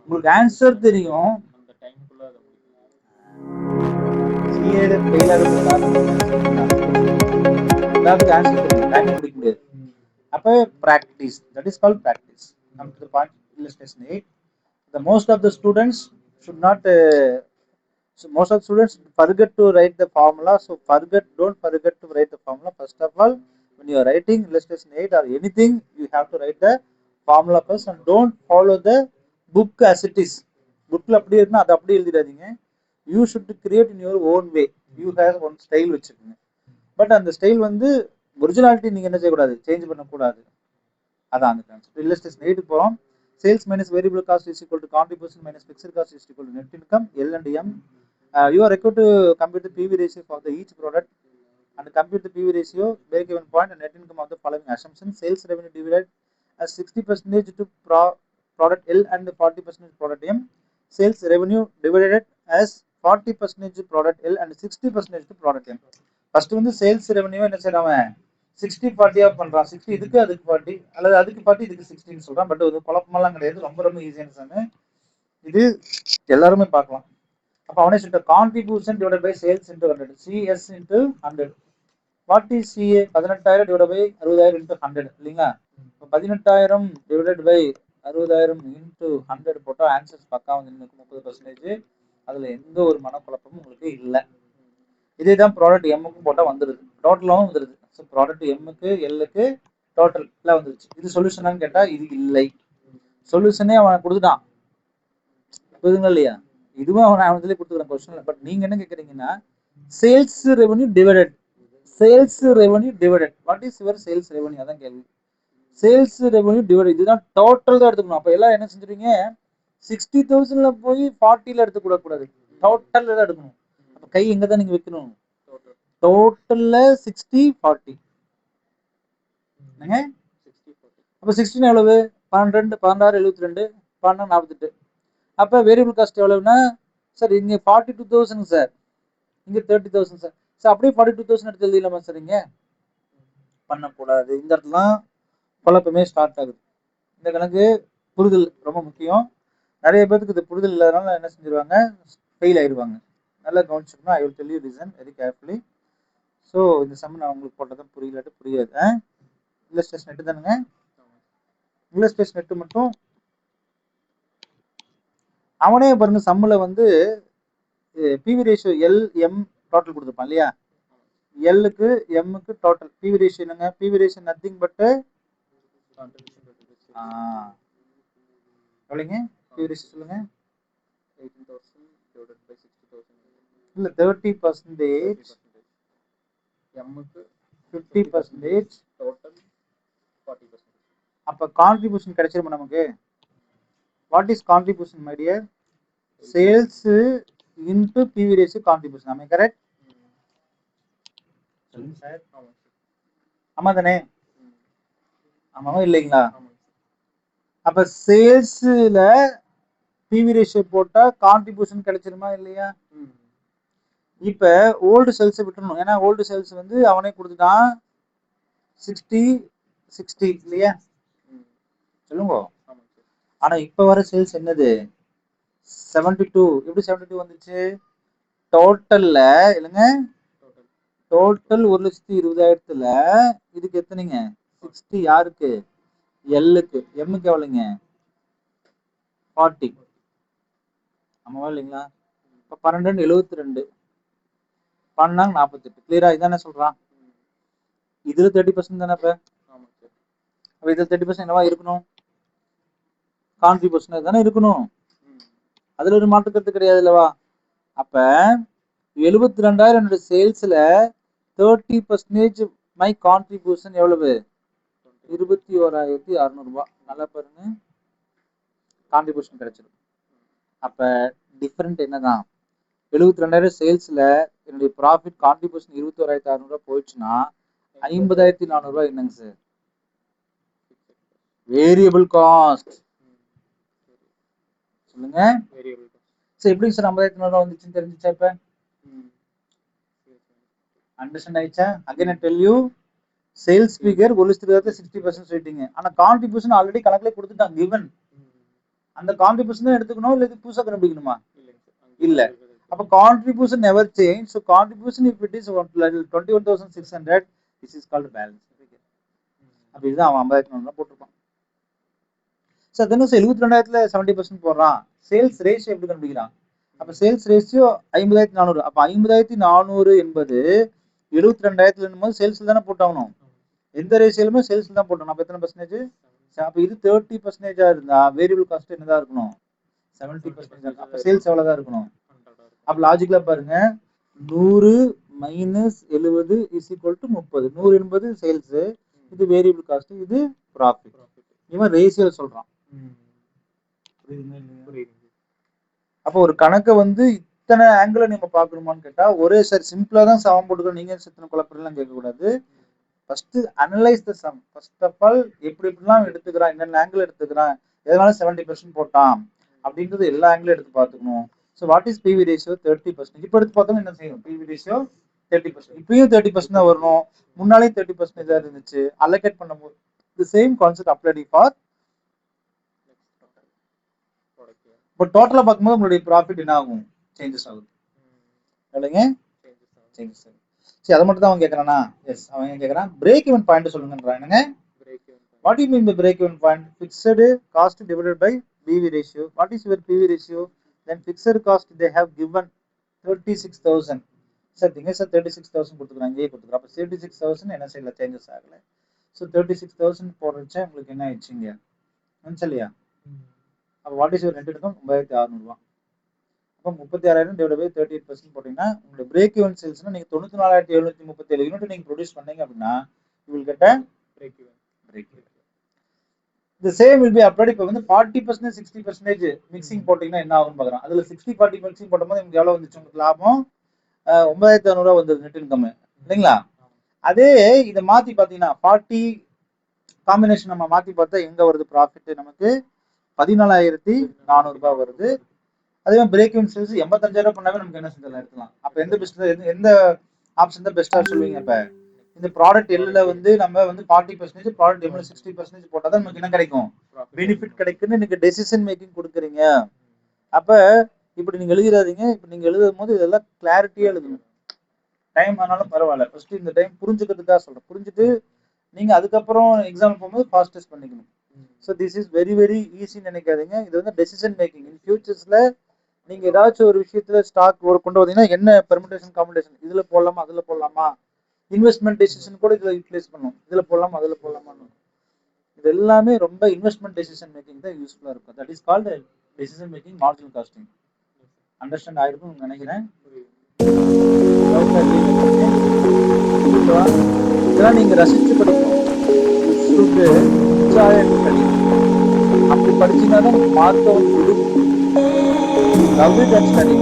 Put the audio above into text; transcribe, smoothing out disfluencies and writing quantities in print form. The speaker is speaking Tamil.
உங்களுக்கு ஆன்சர் தெரியும், அந்த டைமுக்குள்ள அதை சிஏல ஃபெயில் ஆகிறதுக்கு காரணம் எல்லாத்துக்கும் ஆன்சர் தெரியும், டைம் பிடிக்க முடியாது. அப்போ practice, that is called practice. Come to the point, illustration 8. The most of the students should not so most of the students forget to write the formula. So don't forget to write the formula. First of all, when you are writing illustration 8 or anything, you have to write the formula first, and don't follow the book as it is. புக்ல அப்படி இருக்குன்னா அதை அப்படி எழுதிடாதீங்க. You should create in your own way. You have one style வச்சுக்கோங்க. பட் அந்த ஸ்டைல் வந்து ஒரிஜினாலிட்டி நீங்க என்ன செய்யக்கூடாது, சேஞ்ச் பண்ணக்கூடாது. அதான் அந்த கான்செப்ட். இல்லஸ்ட்ரேஷன் 8 போறோம். Sales minus variable cost is equal to contribution minus fixed cost is equal to net income, L and M. You are required to compute the PV ratio for the each product and compute the PV ratio, break even point and net income of the following assumptions. Sales revenue divided as 60% to product L and 40% product M. Sales revenue divided as 40% product L and 60% to product M. First வந்து சேல்ஸ் ரெவன்யூ என்ன செய்யறான், 60-40 பண்றான். 60 இதுக்கு அதுக்கு 40, அல்லது அதுக்கு 40 இதுக்கு 60 சொல்றான். பட் இது குழப்பமெல்லாம் கிடையாது, ரொம்ப ரொம்ப ஈஸியான. இது எல்லாருமே பார்க்கலாம். அப்போ அவனே சொல்லிட்ட contribution divide by sales into 100, CS into 100. What is CA? 18,000 divide by 60,000 into 100 இல்லைங்களா? இப்போ 18,000 டிவைட் பை 60,000 இன்டு 100 போட்டால் ஆன்சர்ஸ் பக்கா வந்து 30%. அதுல எந்த ஒரு மனக்குழப்பமும் உங்களுக்கு இல்லை. இதே தான் ப்ராடக்ட் எம்முக்கும் போட்டால் வந்துடுது, டோட்டலாகவும் வந்துடுது. ஸோ ப்ராடக்ட் எம்முக்கு எல்லுக்கு டோட்டலில் வந்துருச்சு. இது சொல்யூஷனான்னு கேட்டால் இது இல்லை. சொல்யூஷனே அவன் கொடுத்துட்டான், புரியுதுங்களா இல்லையா? இதுவும் அவன் அவனதுலேயே கொடுத்துக்கிறான், கொஸ்டின் இல்லை. பட் நீங்கள் என்ன கேட்குறீங்கன்னா, sales revenue divided, sales revenue divided, what is your sales revenue? அதான் கேள்வி. சேல்ஸ் ரெவன்யூ டிவைடட், இதுதான் டோட்டல் தான் எடுத்துக்கணும். அப்போ எல்லாம் என்ன செஞ்சுறீங்க, 60,000 போய் 40 எடுத்துக்கூடாது, டோட்டல் தான் எடுக்கணும். அப்போ கை எங்கே தான் நீங்கள் வைக்கணும், டோட்டல்ல 60-40. அப்போ 16 எவ்வளவு, 12, 16, 72, 12, 48. அப்போ வேரியபிள் காஸ்ட் எவ்வளவுன்னா, சார் இங்கே 42,000 சார், இங்கே 30,000 சார். சார் அப்படியே 42,000 எடுத்து எழுதிடலாமா சார்? இங்கே பண்ணக்கூடாது. இந்த இடத்துல குழப்பமே ஸ்டார்ட் ஆகுது. இந்த கணக்கு புரிதல் ரொம்ப முக்கியம். நிறைய பேருக்கு இது புரிதல் இல்லாதனால என்ன செஞ்சிருவாங்க, ஃபெயில் ஆயிடுவாங்க. நல்லா கவனிச்சுக்கணும். I will tell you listen very carefully. So இந்த சம் நான் உங்களுக்கு போட்டதான் புரியலாட்டு புரியாது. இல்லஸ்ட்ரேஷன் 8 தானுங்க. இல்லஸ்ட்ரேஷன் 8 மட்டும் அவனே பாருங்க, சம்மில் வந்து PV ratio L M total கொடுத்துருப்பான் இல்லையா? எல்லுக்கு எம்முக்கு டோட்டல் பிவி ரேஷியோ என்னங்க, பிவி ரேஷியோ நத்திங் பட்டு எவ்வளோங்க பிவி ரேஷியோ சொல்லுங்க. 18,000 divided by 60,000 இல்லை 30%, எம்முக்கு 50%, டோட்டல் 40%. அப்போ கான்ட்ரிபியூஷன் கிடைச்சிருமா நமக்கு? What is contribution my dear? Sales into PV ratio contribution. ஆமாம் கரெக்ட்? சொல்லுங்க சார். ஆமா தானே? ஆமாவா இல்லைங்களா? அப்ப சேல்ஸ்ல பிவி ரேஷியோ போட்டா கான்ட்ரிபியூஷன் கிடைச்சிருமா இல்லையா? இப்ப ஓல்டு சேல்ஸ் விட்டுறணும், ஏன்னா ஓல்டு சேல்ஸ் வந்து அவனே கொடுத்துட்டான் 60-60 இல்லையா? சொல்லுங்க. ஆனா இப்ப வர சேல்ஸ் என்னது, 72. எப்படி 72 வந்துச்சு? டோட்டல்ல இல்லைங்க, டோட்டல் 1,20,000 இதுக்கு எத்தனைங்க, 60. யாருக்கு? எல்லுக்கு. எம்முக்கு எவ்வளவுங்க, 40. ஆமாவா இல்லைங்களா? இப்போ 12 72, 12 48. கிளியரா? இதானே சொல்றான். இதுல 30% தானே. அப்ப இதுல 30% என்னவா இருக்கணும், கான்ட்ரிபியூஷன் தானே இருக்கணும். அதுல ஒரு மாற்று கருத்து கிடையாது இல்லவா? அப்ப 72,000 சேல்ஸ்ல 30% மை கான்ட்ரிபியூஷன் எவ்வளவு, 21,600 ரூபாய். நல்லா பாருங்க, கான்ட்ரிபியூஷன் கிடைச்சிடும். அப்ப டிஃபரெண்ட் என்னதான், 72,000 சேல்ஸ்ல என்னுடைய ப்ராஃபிட் கான்ட்ரிபியூஷன் 21,600 போயிடுச்சுன்னா 50,400 என்னங்க சார், வேரியபிள் காஸ்ட். சொல்லுங்க. சரி எப்படி சார் 50,400 வந்துச்சுன்னு தெரிஞ்சுச்சா? இப்ப அண்டர்ஸ்டாண்ட் ஆயிடுச்சா? Again I tell you, sales figure 1,60,000 60% சொல்லிட்டீங்க. ஆனா கான்ட்ரிபியூஷன் ஆல்ரெடி கணக்குல கொடுத்துட்டாங்க, கிவன். அந்த கான்ட்ரிபியூஷன் தான் எடுத்துக்கணும், இல்லை இது புதுசாக கண்டுபிடிக்கணுமா? இல்லைங்க சார். இல்ல. அப்போ contribution never change. So contribution if it is 21,600 this is called balance. அப்போ இதுதான் அவன் 50,400 போட்டிருப்பான். சார் தினம் சார் 72,000ல 70% போடுறான். சேல்ஸ் ரேஷியோ எப்படி கண்டுபிடிக்கிறான்? அப்போ சேல்ஸ் ரேஷியோ 50,400. அப்போ 50,400 என்பது 72,000 போது சேல்ஸ்ல தானே போட்டாகணும். எந்த ரேஷியோலுமே சேல்ஸ்ல தான் போட்டணும். அப்போ எத்தனை பர்சன்டேஜ்? அப்போ இது 30% இருந்தா வேரியபிள் காஸ்ட் என்னதான் இருக்கணும்? 70%. அப்போ சேல்ஸ் எவ்வளவுதான் இருக்கணும்? அப்போ லாஜிக்கலா பாருங்க, 100 மைனஸ் 70 இஸ் ஈக்குவல் டு 30. 100 என்பது சேல்ஸ், இது வேரியபிள் காஸ்ட், இது ப்ராஃபிட். இவன் ரேஷியோ சொல்றான். அப்போ ஒரு கணக்கை வந்து இத்தனை ஆங்கிள் நம்ம பார்க்கணுமான்னு கேட்டா ஒரே சார் சிம்பிளா தான் சமம் போட்டுக்கணும். நீங்க சித்தனை குழப்பெல்லாம் கேட்கக்கூடாது. First analyse the sum. First of all எப்படி எப்படிலாம் எடுத்துக்கிறான், என்னென்ன ஆங்கிள் எடுத்துக்கிறான், எதனால 70% போட்டான் அப்படின்றது எல்லா ஆங்கிளும் எடுத்து பார்த்துக்கணும். So what is PV ratio? 30%. இப்போ எடுத்து பார்த்தோம்னா என்ன செய்யும்? PV ratio 30%. இப்பயும் 30% தான் வரணும், முன்னாலேயும் 30% தான் இருந்துச்சு. அலோகேட் பண்ணும்போது the same concept applied for. இப்போ டோட்டலாக பார்க்கும்போது உங்களுடைய ப்ராஃபிட் என்ன ஆகும்? சேஞ்சஸ் ஆகுது இல்லைங்க? சேஞ்சஸ் ஆகும். சரி, அதை மட்டும் தான் அவன் கேட்கறானா? எஸ், அவன் ஏன் கேட்கறான்? பிரேக் ஈவன் பாயிண்ட் சொல்லுங்கன்றான். என்னங்க? What you mean by break even point? Fixed cost divided by PV ratio. What is your PV ratio? Then fixed cost they have given 36,000. Sir திங்க சார் 36,000 கொடுத்துக்கிறாங்க, இங்கே கொடுத்துக்கிறோம். அப்போ 36,000 என்ன செய்யல, சேஞ்சஸ் ஆகலை. ஸோ 36,000 போடுறச்சா உங்களுக்கு என்ன ஆயிடுச்சுங்க? வந்துச்சு இல்லையா? அப்போ what is your net income? 9,600. அப்போ 36,000 டிவைட் பை 38% போட்டீங்கன்னா உங்களுடைய பிரேக் ஈவன் சேல்ஸ்னா நீங்கள் 94,737 யூனிட் நீங்கள் ப்ரொடியூஸ் பண்ணீங்க அப்படின்னா you will get a break even. The same will be applied. இப்போ வந்து 40% 60% மிக்சிங் போட்டீங்கன்னா என்ன ஆகும்னு பார்க்குறோம். அதில் 60-40 மிக்சிங் போடும்போது உங்களுக்கு எவ்வளோ வந்துச்சு? உங்களுக்கு லாபம் 9,600 வந்தது நெட் இன்கம் இல்லைங்களா? அதே இதை மாற்றி பார்த்தீங்கன்னா 40 காம்பினேஷன் நம்ம மாற்றி பார்த்தா எங்கே வருது ப்ராஃபிட்? நமக்கு 14,400 வருது. அதே மாதிரி பிரேக் ஈவன் சேல்ஸ் 85,000 பண்ணாவே நமக்கு என்ன செஞ்சலாம் எடுக்கலாம். அப்போ எந்த பிஸ்னஸ் எந்த ஆப்ஷன் தான் பெஸ்ட்டாக சொல்லுவீங்க? இப்போ இந்த ப்ராடக்ட் எல்ல வந்து நம்ம வந்து 40%, ப்ராடக்ட் எம்ல 60% போட்டால் தான் நமக்கு என்ன கிடைக்கும்? பெனிஃபிட் கிடைக்குன்னு இன்னைக்கு டெசிஷன் மேக்கிங் கொடுக்குறீங்க. அப்போ இப்படி நீங்கள் எழுதிடாதீங்க. இப்போ நீங்கள் எழுதும் போது இதெல்லாம் கிளாரிட்டியாக எழுதணும். டைம் ஆனாலும் பரவாயில்ல, ஃபர்ஸ்ட் இந்த டைம் புரிஞ்சுக்கிறதுக்காக சொல்கிறேன். புரிஞ்சுட்டு நீங்கள் அதுக்கப்புறம் எக்ஸாம் போகும்போது ஃபாஸ்டஸ்ட் பண்ணிக்கணும். So this is very very ஈஸின்னு நினைக்காதீங்க. இது வந்து டெசிஷன் மேக்கிங். இன் ஃபியூச்சர்ஸில் நீங்கள் ஏதாச்சும் ஒரு விஷயத்தில் ஸ்டாக் ஒரு கொண்டு வந்தீங்கன்னா என்ன பெர்முடேஷன் காம்படேஷன், இதில் போடலாமா அதில் போடலாமா, இன்வெஸ்ட்மெண்ட் டெசிஷன் கூட இதில் யூட்டிலைஸ் பண்ணும், இதில் போடலாமா அதில் போடலாமான்னு. இது எல்லாமே ரொம்ப இன்வெஸ்ட்மெண்ட் டெசிஷன் மேக்கிங் தான் யூஸ்ஃபுல்லாக இருக்கும். That is called decision making, marginal costing. Understand ஆயிருக்கும்னு நினைக்கிறேன். இதெல்லாம் நீங்கள் ரசித்து படிக்கணும். அப்படி படிச்சீங்கன்னா தான் மார்க் வந்து லவ் இட் அண்ட் ஸ்டடி.